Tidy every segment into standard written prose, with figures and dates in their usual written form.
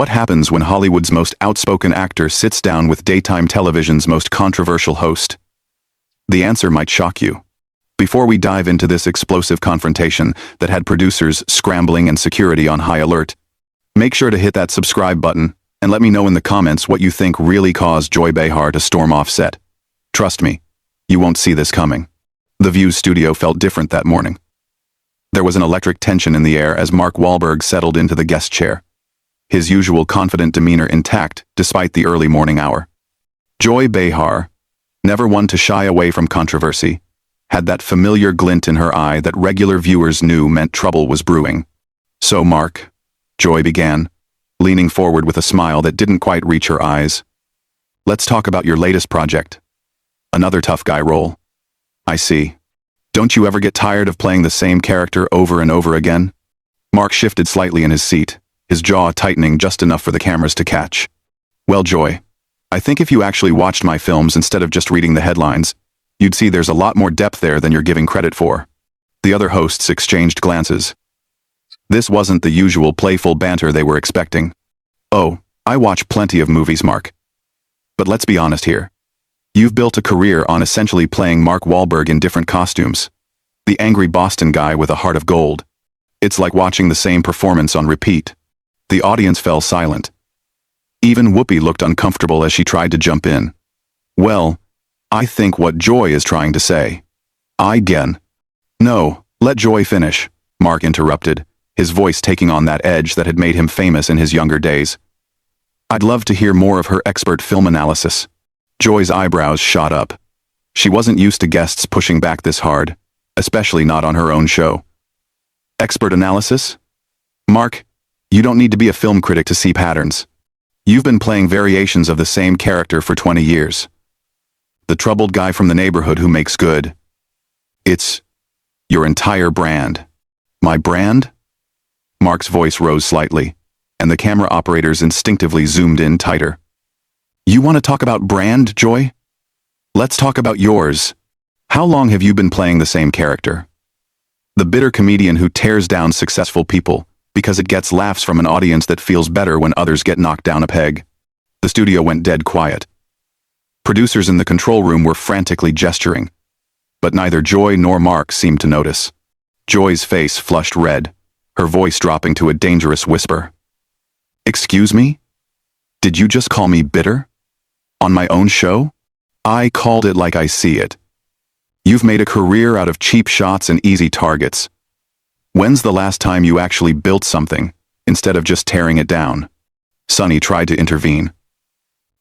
What happens when Hollywood's most outspoken actor sits down with daytime television's most controversial host? The answer might shock you. Before we dive into this explosive confrontation that had producers scrambling and security on high alert, make sure to hit that subscribe button and let me know in the comments what you think really caused Joy Behar to storm off set. Trust me, you won't see this coming. The View's studio felt different that morning. There was an electric tension in the air as Mark Wahlberg settled into the guest chair, his usual confident demeanor intact despite the early morning hour. Joy Behar, never one to shy away from controversy, had that familiar glint in her eye that regular viewers knew meant trouble was brewing. "So Mark," Joy began, leaning forward with a smile that didn't quite reach her eyes. "Let's talk about your latest project. Another tough guy role. I see. Don't you ever get tired of playing the same character over and over again?" Mark shifted slightly in his seat, his jaw tightening just enough for the cameras to catch. "Well, Joy, I think if you actually watched my films instead of just reading the headlines, you'd see there's a lot more depth there than you're giving credit for." The other hosts exchanged glances. This wasn't the usual playful banter they were expecting. "Oh, I watch plenty of movies, Mark. But let's be honest here. You've built a career on essentially playing Mark Wahlberg in different costumes. The angry Boston guy with a heart of gold. It's like watching the same performance on repeat." The audience fell silent. Even Whoopi looked uncomfortable as she tried to jump in. "Well, I think what Joy is trying to say. No, let Joy finish," Mark interrupted, his voice taking on that edge that had made him famous in his younger days. "I'd love to hear more of her expert film analysis." Joy's eyebrows shot up. She wasn't used to guests pushing back this hard, especially not on her own show. "Expert analysis? Mark, you don't need to be a film critic to see patterns. You've been playing variations of the same character for 20 years. The troubled guy from the neighborhood who makes good. It's your entire brand." "My brand?" Mark's voice rose slightly, and the camera operators instinctively zoomed in tighter. "You want to talk about brand, Joy? Let's talk about yours. How long have you been playing the same character? The bitter comedian who tears down successful people because it gets laughs from an audience that feels better when others get knocked down a peg." The studio went dead quiet. Producers in the control room were frantically gesturing, but neither Joy nor Mark seemed to notice. Joy's face flushed red, her voice dropping to a dangerous whisper. "Excuse me? Did you just call me bitter? On my own show? I called it like I see it. You've made a career out of cheap shots and easy targets. When's the last time you actually built something, instead of just tearing it down?" Sonny tried to intervene.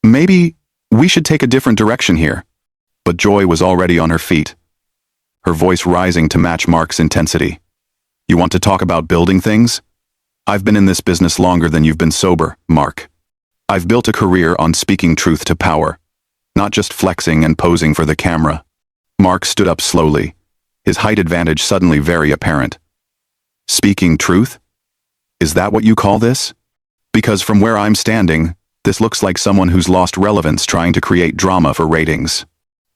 "Maybe we should take a different direction here." But Joy was already on her feet, her voice rising to match Mark's intensity. "You want to talk about building things? I've been in this business longer than you've been sober, Mark. I've built a career on speaking truth to power, not just flexing and posing for the camera." Mark stood up slowly, his height advantage suddenly very apparent. "Speaking truth? Is that what you call this? Because from where I'm standing, this looks like someone who's lost relevance trying to create drama for ratings."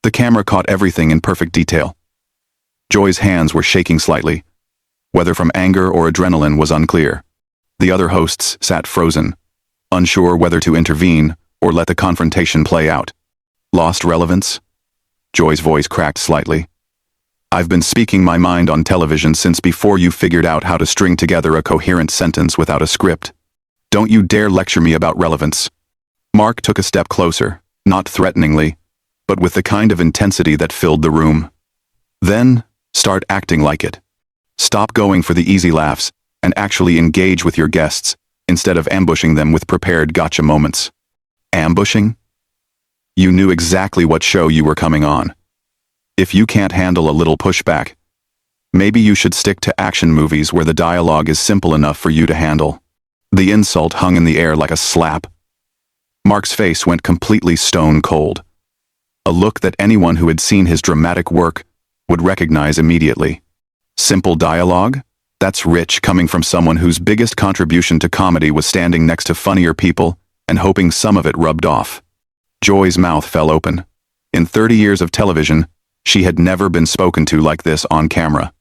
The camera caught everything in perfect detail. Joy's hands were shaking slightly. Whether from anger or adrenaline was unclear. The other hosts sat frozen, unsure whether to intervene or let the confrontation play out. "Lost relevance?" Joy's voice cracked slightly. "I've been speaking my mind on television since before you figured out how to string together a coherent sentence without a script. Don't you dare lecture me about relevance." Mark took a step closer, not threateningly, but with the kind of intensity that filled the room. "Then, start acting like it. Stop going for the easy laughs and actually engage with your guests, instead of ambushing them with prepared gotcha moments." Ambushing? You knew exactly what show you were coming on. If you can't handle a little pushback, maybe you should stick to action movies where the dialogue is simple enough for you to handle. The insult hung in the air like a slap. Mark's face went completely stone cold, a look that anyone who had seen his dramatic work would recognize immediately. Simple dialogue? That's rich coming from someone whose biggest contribution to comedy was standing next to funnier people and hoping some of it rubbed off. Joy's mouth fell open. In 30 years of television, she had never been spoken to like this on camera.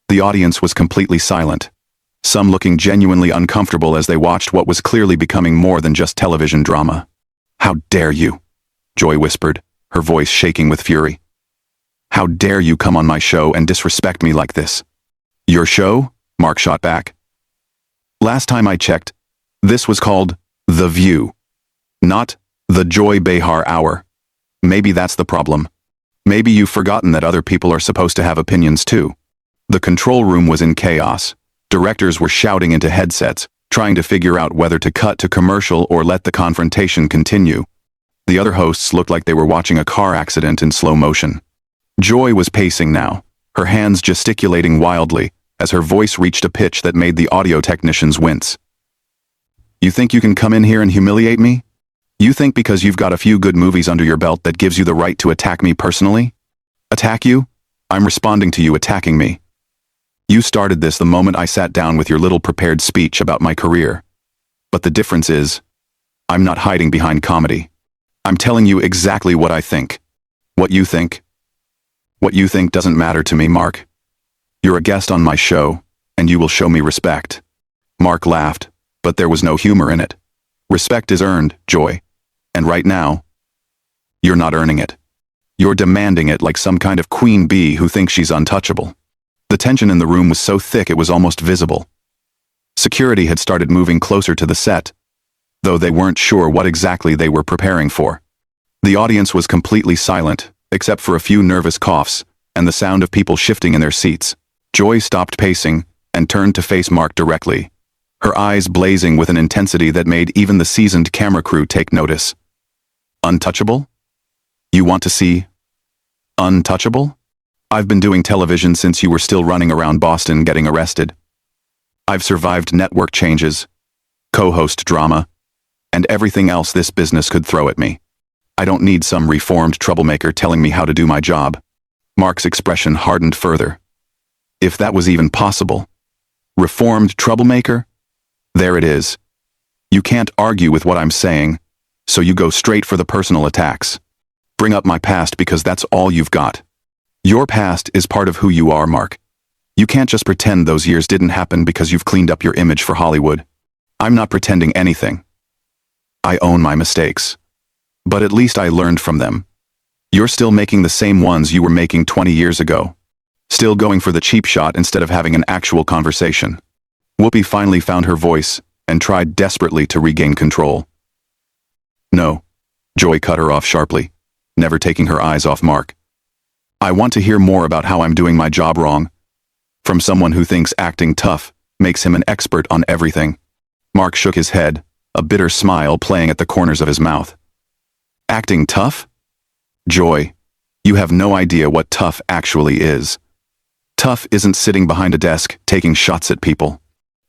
The audience was completely silent, some looking genuinely uncomfortable as they watched what was clearly becoming more than just television drama. "How dare you?" Joy whispered, her voice shaking with fury. "How dare you come on my show and disrespect me like this?" "Your show?" Mark shot back. "Last time I checked, this was called The View, not the Joy Behar Hour. Maybe that's the problem. Maybe you've forgotten that other people are supposed to have opinions too." The control room was in chaos. Directors were shouting into headsets, trying to figure out whether to cut to commercial or let the confrontation continue. The other hosts looked like they were watching a car accident in slow motion. Joy was pacing now, her hands gesticulating wildly, as her voice reached a pitch that made the audio technicians wince. "You think you can come in here and humiliate me? You think because you've got a few good movies under your belt that gives you the right to attack me personally? Attack you? I'm responding to you attacking me. You started this the moment I sat down with your little prepared speech about my career. But the difference is, I'm not hiding behind comedy. I'm telling you exactly what I think. What you think? What you think doesn't matter to me, Mark. You're a guest on my show, and you will show me respect." Mark laughed, but there was no humor in it. "Respect is earned, Joy. And right now, you're not earning it. You're demanding it like some kind of queen bee who thinks she's untouchable." The tension in the room was so thick it was almost visible. Security had started moving closer to the set, though they weren't sure what exactly they were preparing for. The audience was completely silent, except for a few nervous coughs and the sound of people shifting in their seats. Joy stopped pacing and turned to face Mark directly, her eyes blazing with an intensity that made even the seasoned camera crew take notice. "Untouchable? You want to see untouchable? I've been doing television since you were still running around Boston getting arrested. I've survived network changes, co-host drama, and everything else this business could throw at me. I don't need some reformed troublemaker telling me how to do my job." Mark's expression hardened further. If that was even possible. Reformed troublemaker? There it is. You can't argue with what I'm saying, so you go straight for the personal attacks. Bring up my past because that's all you've got. Your past is part of who you are, Mark. You can't just pretend those years didn't happen because you've cleaned up your image for Hollywood. I'm not pretending anything. I own my mistakes. But at least I learned from them. You're still making the same ones you were making 20 years ago. Still going for the cheap shot instead of having an actual conversation. Whoopi finally found her voice and tried desperately to regain control. "No," Joy cut her off sharply, never taking her eyes off Mark. "I want to hear more about how I'm doing my job wrong. From someone who thinks acting tough makes him an expert on everything." Mark shook his head, a bitter smile playing at the corners of his mouth. "Acting tough? Joy, you have no idea what tough actually is. Tough isn't sitting behind a desk taking shots at people.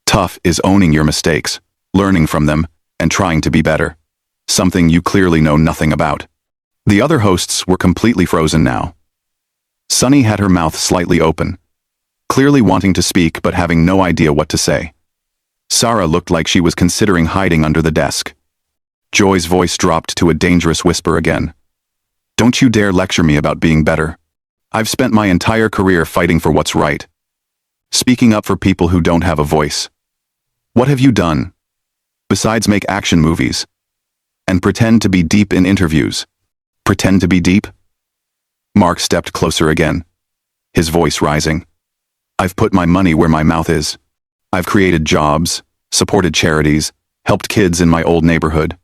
Tough is owning your mistakes, learning from them, and trying to be better. Something you clearly know nothing about." The other hosts were completely frozen now. Sunny had her mouth slightly open, clearly wanting to speak but having no idea what to say. Sarah looked like she was considering hiding under the desk. Joy's voice dropped to a dangerous whisper again. "Don't you dare lecture me about being better. I've spent my entire career fighting for what's right. Speaking up for people who don't have a voice. What have you done? Besides make action movies. And pretend to be deep in interviews. Pretend to be deep?" Mark stepped closer again, his voice rising. "I've put my money where my mouth is. I've created jobs, supported charities, helped kids in my old neighborhood.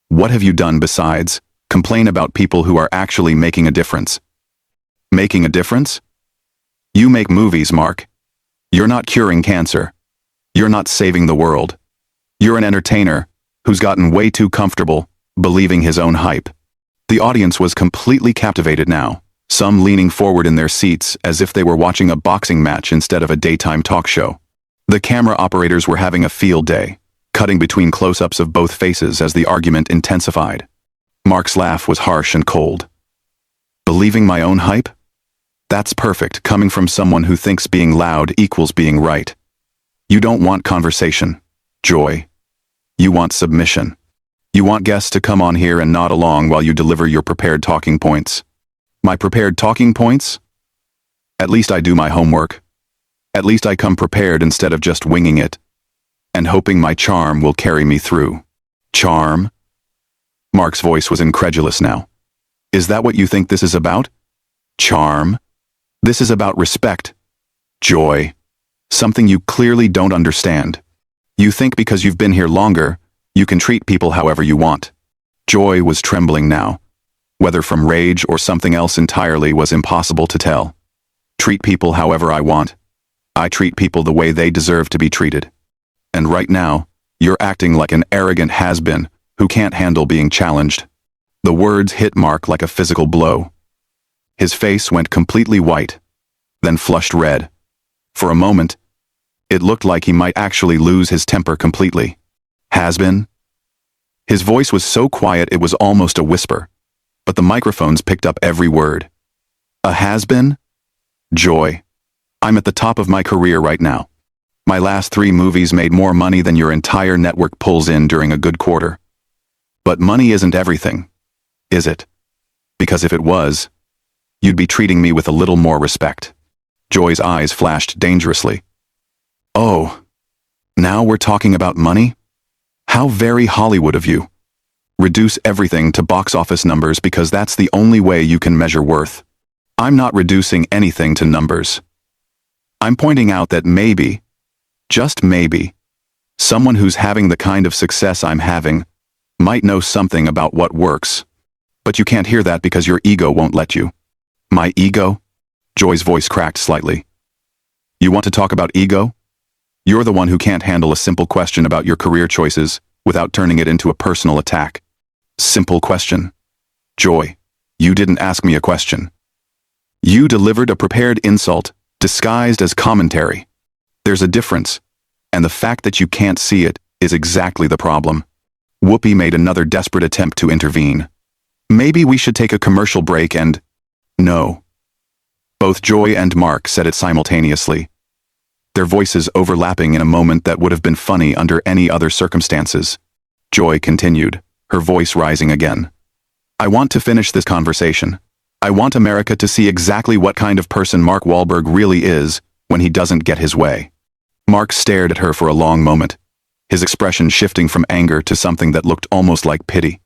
What have you done besides complain about people who are actually making a difference? Making a difference? You make movies, Mark. You're not curing cancer. You're not saving the world. You're an entertainer who's gotten way too comfortable believing his own hype." The audience was completely captivated now, some leaning forward in their seats as if they were watching a boxing match instead of a daytime talk show. The camera operators were having a field day, cutting between close-ups of both faces as the argument intensified. Mark's laugh was harsh and cold. "Believing my own hype? That's perfect, coming from someone who thinks being loud equals being right. You don't want conversation, Joy. You want submission. You want guests to come on here and nod along while you deliver your prepared talking points. My prepared talking points? At least I do my homework. At least I come prepared instead of just winging it, and hoping my charm will carry me through. Charm? Mark's voice was incredulous now. Is that what you think this is about? Charm? This is about respect. Joy. Something you clearly don't understand. You think because you've been here longer, you can treat people however you want. Joy was trembling now. Whether from rage or something else entirely was impossible to tell. Treat people however I want. I treat people the way they deserve to be treated. And right now, you're acting like an arrogant has-been who can't handle being challenged. The words hit Mark like a physical blow. His face went completely white, then flushed red. For a moment, it looked like he might actually lose his temper completely. Has-been? His voice was so quiet it was almost a whisper, but the microphones picked up every word. A has-been? Joy. I'm at the top of my career right now. My last 3 movies made more money than your entire network pulls in during a good quarter. But money isn't everything, is it? Because if it was, you'd be treating me with a little more respect. Joy's eyes flashed dangerously. Oh, now we're talking about money? How very Hollywood of you. Reduce everything to box office numbers because that's the only way you can measure worth. I'm not reducing anything to numbers. I'm pointing out that maybe, just maybe, someone who's having the kind of success I'm having might know something about what works. But you can't hear that because your ego won't let you. My ego? Joy's voice cracked slightly. You want to talk about ego? You're the one who can't handle a simple question about your career choices without turning it into a personal attack. Simple question. Joy, you didn't ask me a question. You delivered a prepared insult disguised as commentary. There's a difference, and the fact that you can't see it is exactly the problem. Whoopi made another desperate attempt to intervene. Maybe we should take a commercial break and... No. Both Joy and Mark said it simultaneously, their voices overlapping in a moment that would have been funny under any other circumstances. Joy continued, her voice rising again. I want to finish this conversation. I want America to see exactly what kind of person Mark Wahlberg really is when he doesn't get his way. Mark stared at her for a long moment, his expression shifting from anger to something that looked almost like pity.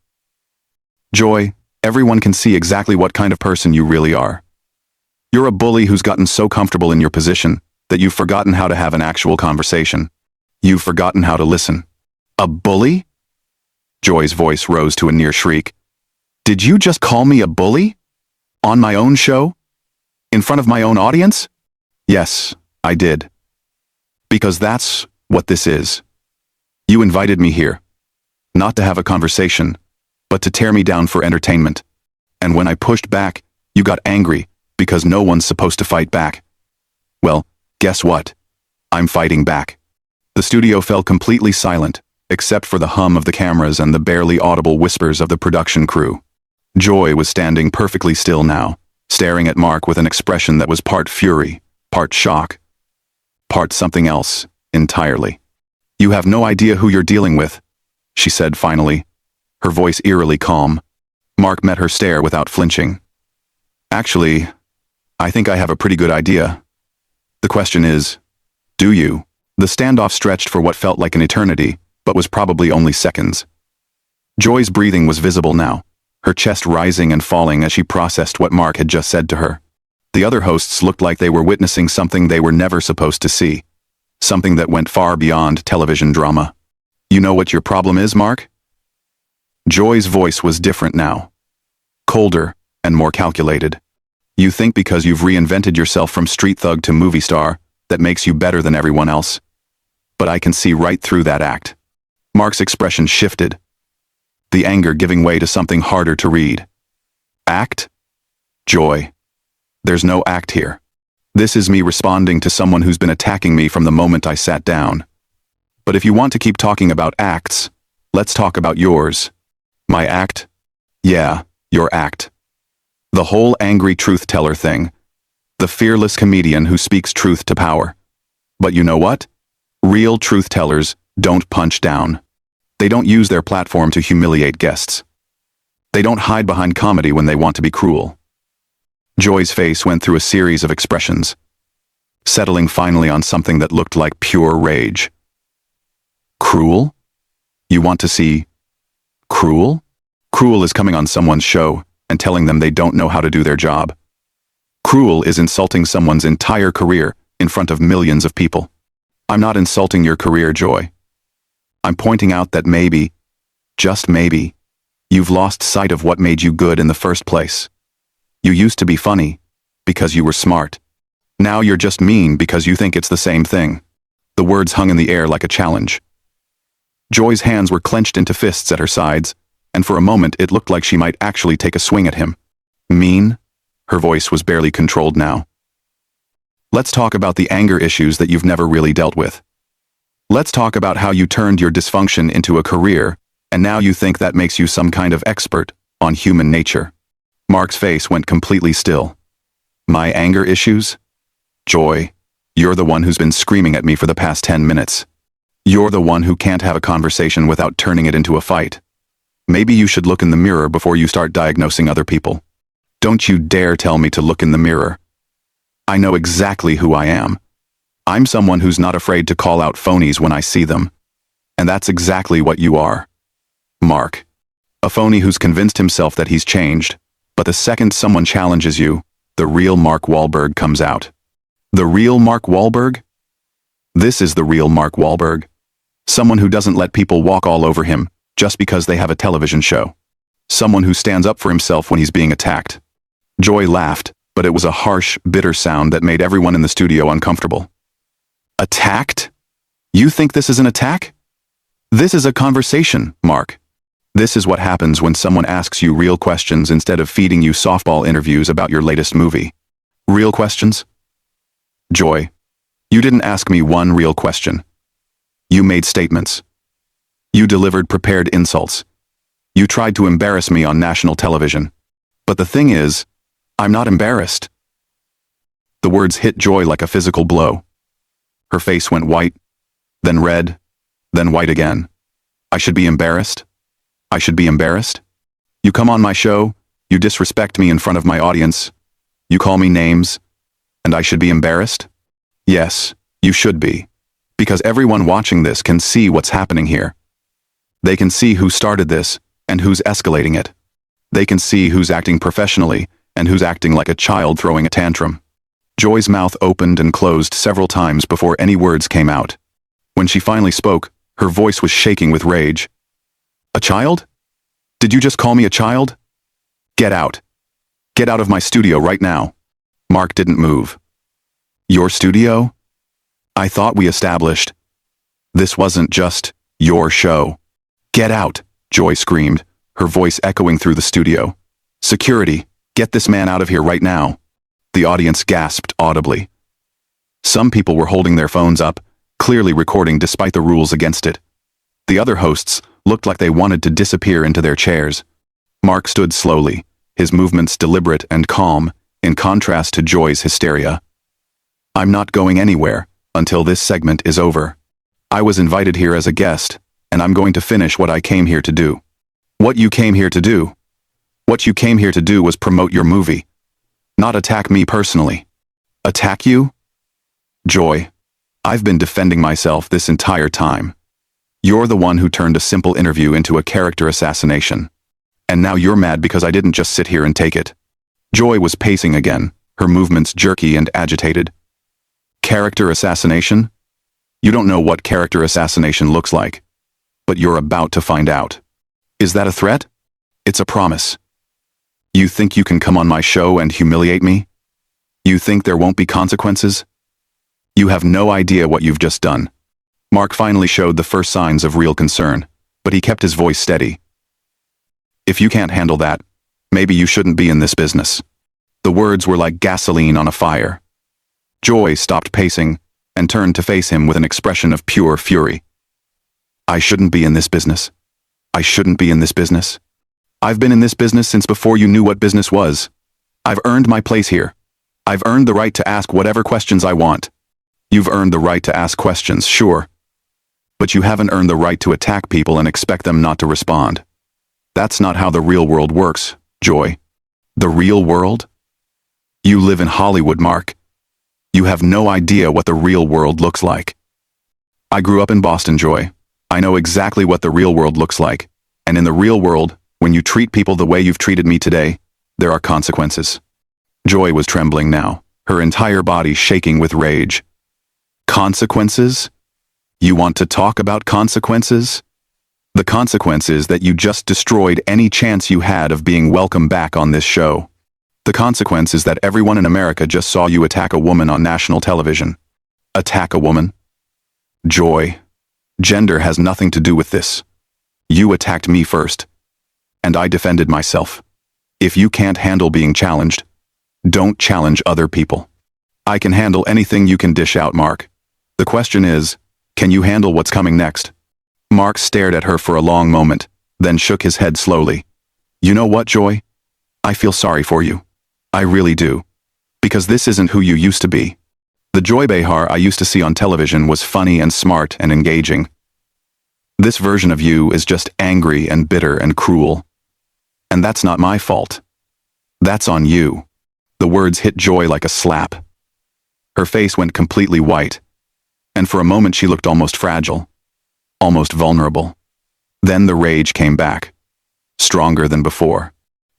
Joy, everyone can see exactly what kind of person you really are. You're a bully who's gotten so comfortable in your position that you've forgotten how to have an actual conversation. You've forgotten how to listen. A bully? Joy's voice rose to a near shriek. Did you just call me a bully? On my own show? In front of my own audience? Yes, I did. Because that's what this is. You invited me here, not to have a conversation, but to tear me down for entertainment. And when I pushed back, you got angry because no one's supposed to fight back. Well, guess what? I'm fighting back. The studio fell completely silent, except for the hum of the cameras and the barely audible whispers of the production crew. Joy was standing perfectly still now, staring at Mark with an expression that was part fury, part shock, part something else entirely. You have no idea who you're dealing with, she said finally, her voice eerily calm. Mark met her stare without flinching. Actually, I think I have a pretty good idea. The question is, do you? The standoff stretched for what felt like an eternity, but was probably only seconds. Joy's breathing was visible now, her chest rising and falling as she processed what Mark had just said to her. The other hosts looked like they were witnessing something they were never supposed to see, something that went far beyond television drama. You know what your problem is, Mark? Joy's voice was different now, colder and more calculated. You think because you've reinvented yourself from street thug to movie star, that makes you better than everyone else. But I can see right through that act. Mark's expression shifted, the anger giving way to something harder to read. Act? Joy. There's no act here. This is me responding to someone who's been attacking me from the moment I sat down. But if you want to keep talking about acts, let's talk about yours. My act? Yeah, your act. The whole angry truth-teller thing. The fearless comedian who speaks truth to power. But you know what? Real truth-tellers don't punch down. They don't use their platform to humiliate guests. They don't hide behind comedy when they want to be cruel. Joy's face went through a series of expressions. settling finally on something that looked like pure rage. Cruel? You want to see Cruel? Cruel is coming on someone's show and telling them they don't know how to do their job. Cruel is insulting someone's entire career in front of millions of people. I'm not insulting your career, Joy. I'm pointing out that maybe, just maybe, you've lost sight of what made you good in the first place. You used to be funny because you were smart. Now you're just mean because you think it's the same thing. The words hung in the air like a challenge. Joy's hands were clenched into fists at her sides, and for a moment it looked like she might actually take a swing at him. Mean? Her voice was barely controlled now. Let's talk about the anger issues that you've never really dealt with. Let's talk about how you turned your dysfunction into a career, and now you think that makes you some kind of expert on human nature. Mark's face went completely still. My anger issues? Joy, you're the one who's been screaming at me for the past 10 minutes. You're the one who can't have a conversation without turning it into a fight. Maybe you should look in the mirror before you start diagnosing other people. Don't you dare tell me to look in the mirror. I know exactly who I am. I'm someone who's not afraid to call out phonies when I see them. And that's exactly what you are. Mark. A phony who's convinced himself that he's changed, but the second someone challenges you, the real Mark Wahlberg comes out. The real Mark Wahlberg? This is the real Mark Wahlberg. Someone who doesn't let people walk all over him just because they have a television show. Someone who stands up for himself when he's being attacked. Joy laughed, but it was a harsh, bitter sound that made everyone in the studio uncomfortable. Attacked? You think this is an attack? This is a conversation, Mark. This is what happens when someone asks you real questions instead of feeding you softball interviews about your latest movie. Real questions? Joy, you didn't ask me one real question. You made statements. You delivered prepared insults. You tried to embarrass me on national television. But the thing is, I'm not embarrassed. The words hit Joy like a physical blow. Her face went white, then red, then white again. I should be embarrassed? I should be embarrassed? You come on my show, you disrespect me in front of my audience, you call me names, and I should be embarrassed? Yes, you should be. Because everyone watching this can see what's happening here. They can see who started this and who's escalating it. They can see who's acting professionally and who's acting like a child throwing a tantrum. Joy's mouth opened and closed several times before any words came out. When she finally spoke, her voice was shaking with rage. A child? Did you just call me a child? Get out. Get out of my studio right now. Mark didn't move. Your studio? I thought we established. This wasn't just your show. Get out, Joy screamed, her voice echoing through the studio. Security, get this man out of here right now. The audience gasped audibly. Some people were holding their phones up, clearly recording despite the rules against it. The other hosts looked like they wanted to disappear into their chairs. Mark stood slowly, his movements deliberate and calm, in contrast to Joy's hysteria. I'm not going anywhere until this segment is over. I was invited here as a guest, and I'm going to finish what I came here to do. What you came here to do? What you came here to do was promote your movie. Not attack me personally. Attack you? Joy, I've been defending myself this entire time. You're the one who turned a simple interview into a character assassination. And now you're mad because I didn't just sit here and take it. Joy was pacing again, her movements jerky and agitated. Character assassination? You don't know what character assassination looks like. But you're about to find out. Is that a threat? It's a promise. You think you can come on my show and humiliate me? You think there won't be consequences? You have no idea what you've just done. Mark finally showed the first signs of real concern, but he kept his voice steady. If you can't handle that, maybe you shouldn't be in this business. The words were like gasoline on a fire. Joy stopped pacing and turned to face him with an expression of pure fury. I shouldn't be in this business. I shouldn't be in this business. I've been in this business since before you knew what business was. I've earned my place here. I've earned the right to ask whatever questions I want. You've earned the right to ask questions, sure. But you haven't earned the right to attack people and expect them not to respond. That's not how the real world works, Joy. The real world? You live in Hollywood, Mark. You have no idea what the real world looks like. I grew up in Boston, Joy. I know exactly what the real world looks like. And in the real world, when you treat people the way you've treated me today, there are consequences. Joy was trembling now, her entire body shaking with rage. Consequences? You want to talk about consequences? The consequence is that you just destroyed any chance you had of being welcome back on this show. The consequence is that everyone in America just saw you attack a woman on national television. Attack a woman? Joy, gender has nothing to do with this. You attacked me first, and I defended myself. If you can't handle being challenged, don't challenge other people. I can handle anything you can dish out, Mark. The question is, can you handle what's coming next? Mark stared at her for a long moment, then shook his head slowly. You know what, Joy? I feel sorry for you. I really do. Because this isn't who you used to be. The Joy Behar I used to see on television was funny and smart and engaging. This version of you is just angry and bitter and cruel. And that's not my fault. That's on you. The words hit Joy like a slap. Her face went completely white, and for a moment she looked almost fragile, almost vulnerable. Then the rage came back, stronger than before.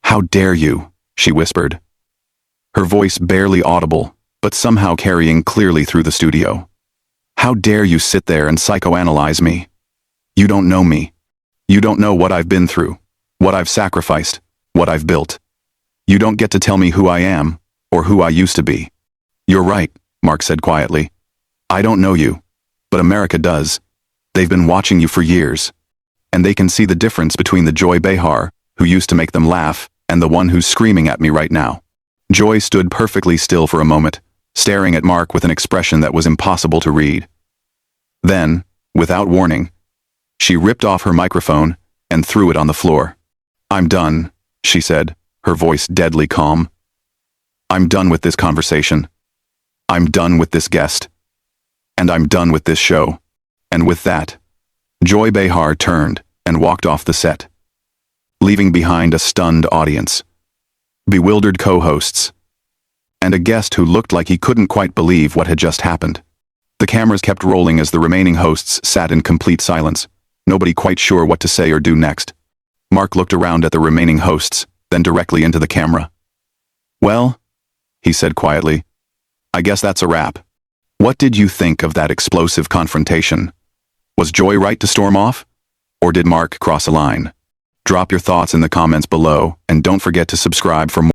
How dare you, she whispered. Her voice barely audible, but somehow carrying clearly through the studio. How dare you sit there and psychoanalyze me? You don't know me. You don't know what I've been through, what I've sacrificed, what I've built. You don't get to tell me who I am, or who I used to be. You're right, Mark said quietly. I don't know you, but America does. They've been watching you for years, and they can see the difference between the Joy Behar, who used to make them laugh, and the one who's screaming at me right now. Joy stood perfectly still for a moment, staring at Mark with an expression that was impossible to read. Then, without warning, she ripped off her microphone and threw it on the floor. I'm done, she said, her voice deadly calm. I'm done with this conversation. I'm done with this guest. And I'm done with this show. And with that, Joy Behar turned and walked off the set, leaving behind a stunned audience, bewildered co-hosts, and a guest who looked like he couldn't quite believe what had just happened. The cameras kept rolling as the remaining hosts sat in complete silence, nobody quite sure what to say or do next. Mark looked around at the remaining hosts, then directly into the camera. Well, he said quietly, I guess that's a wrap. What did you think of that explosive confrontation? Was Joy right to storm off? Or did Mark cross a line? Drop your thoughts in the comments below, and don't forget to subscribe for more.